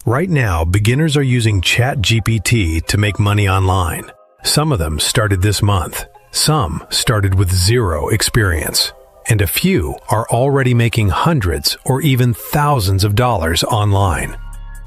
Right now, beginners are using ChatGPT to make money online. Some of them started this month. Some started with zero experience. And a few are already making hundreds or even thousands of dollars online.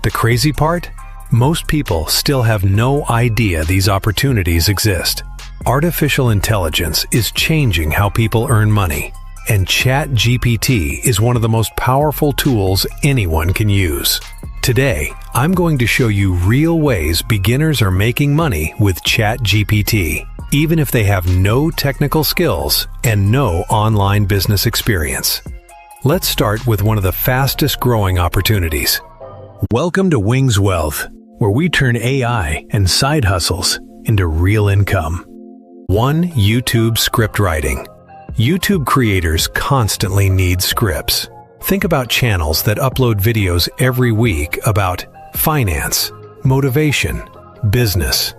The crazy part? Most people still have no idea these opportunities exist. Artificial intelligence is changing how people earn money, and ChatGPT is one of the most powerful tools anyone can use. Today, I'm going to show you real ways beginners are making money with ChatGPT, even if they have no technical skills and no online business experience. Let's start with one of the fastest growing opportunities. Welcome to Wings Wealth, where we turn AI and side hustles into real income. 1. YouTube script writing. YouTube creators constantly need scripts. Think about channels that upload videos every week about finance, motivation, business,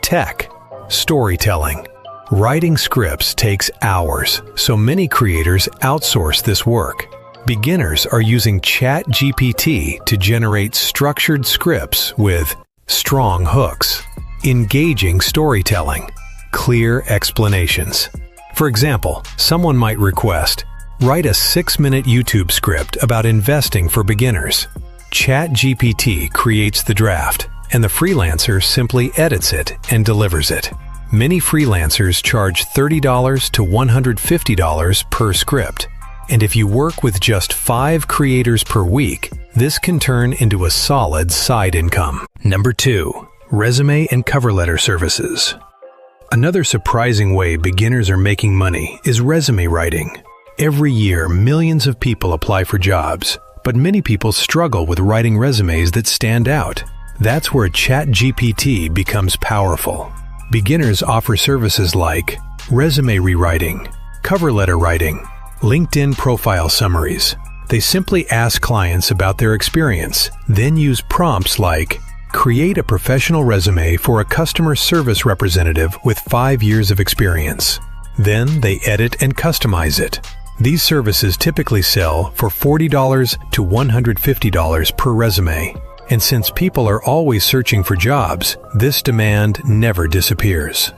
tech, storytelling. Writing scripts takes hours, so many creators outsource this work. Beginners are using ChatGPT to generate structured scripts with strong hooks, engaging storytelling, clear explanations. For example, someone might request, write a 6-minute YouTube script about investing for beginners. ChatGPT creates the draft, and the freelancer simply edits it and delivers it. Many freelancers charge $30 to $150 per script, and if you work with just 5 creators per week, this can turn into a solid side income. Number 2. Resume and cover letter services. Another surprising way beginners are making money is resume writing. Every year, millions of people apply for jobs, but many people struggle with writing resumes that stand out. That's where ChatGPT becomes powerful. Beginners offer services like resume rewriting, cover letter writing, LinkedIn profile summaries. They simply ask clients about their experience, then use prompts like, create a professional resume for a customer service representative with 5 years of experience. Then they edit and customize it. These services typically sell for $40 to $150 per resume. And since people are always searching for jobs, this demand never disappears.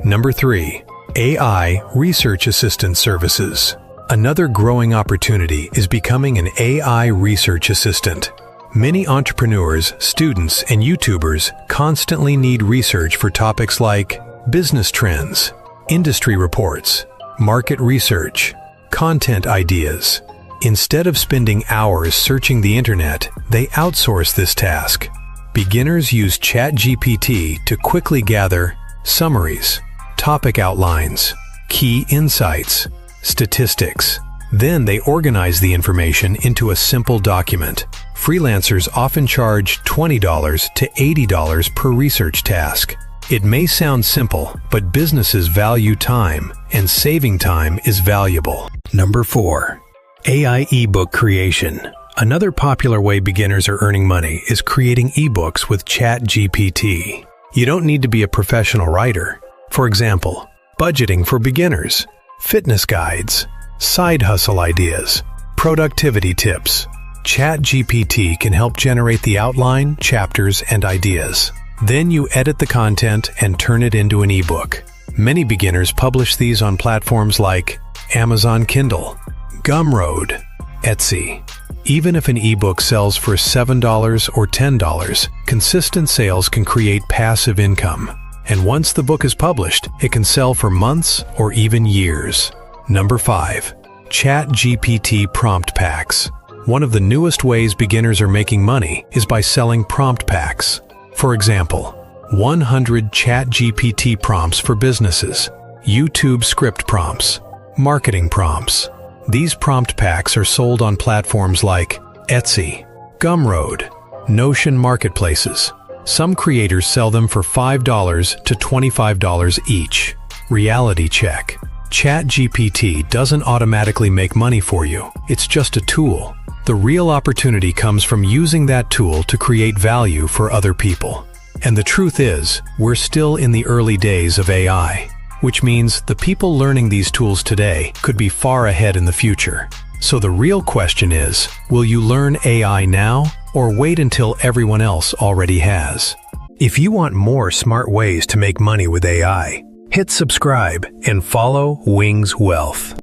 Number 3. AI research assistant services. Another growing opportunity is becoming an AI research assistant. Many entrepreneurs, students, and YouTubers constantly need research for topics like business trends, industry reports, market research, content ideas. Instead of spending hours searching the internet, they outsource this task. Beginners use ChatGPT to quickly gather summaries, topic outlines, key insights, statistics. Then they organize the information into a simple document. Freelancers often charge $20 to $80 per research task. It may sound simple, but businesses value time, and saving time is valuable. Number 4. AI ebook creation. Another popular way beginners are earning money is creating ebooks with ChatGPT. You don't need to be a professional writer. For example, budgeting for beginners, fitness guides, side hustle ideas, productivity tips. ChatGPT can help generate the outline, chapters, and ideas. Then you edit the content and turn it into an ebook. Many beginners publish these on platforms like Amazon Kindle, Gumroad, Etsy. Even if an ebook sells for $7 or $10, consistent sales can create passive income. And once the book is published, it can sell for months or even years. Number 5. ChatGPT prompt packs. One of the newest ways beginners are making money is by selling prompt packs. For example, 100 ChatGPT prompts for businesses, YouTube script prompts, marketing prompts. These prompt packs are sold on platforms like Etsy, Gumroad, Notion marketplaces. Some creators sell them for $5 to $25 each. Reality check. ChatGPT doesn't automatically make money for you. It's just a tool. The real opportunity comes from using that tool to create value for other people. And the truth is, we're still in the early days of AI, which means the people learning these tools today could be far ahead in the future. So the real question is, will you learn AI now or wait until everyone else already has? If you want more smart ways to make money with AI, hit subscribe and follow Wings Wealth.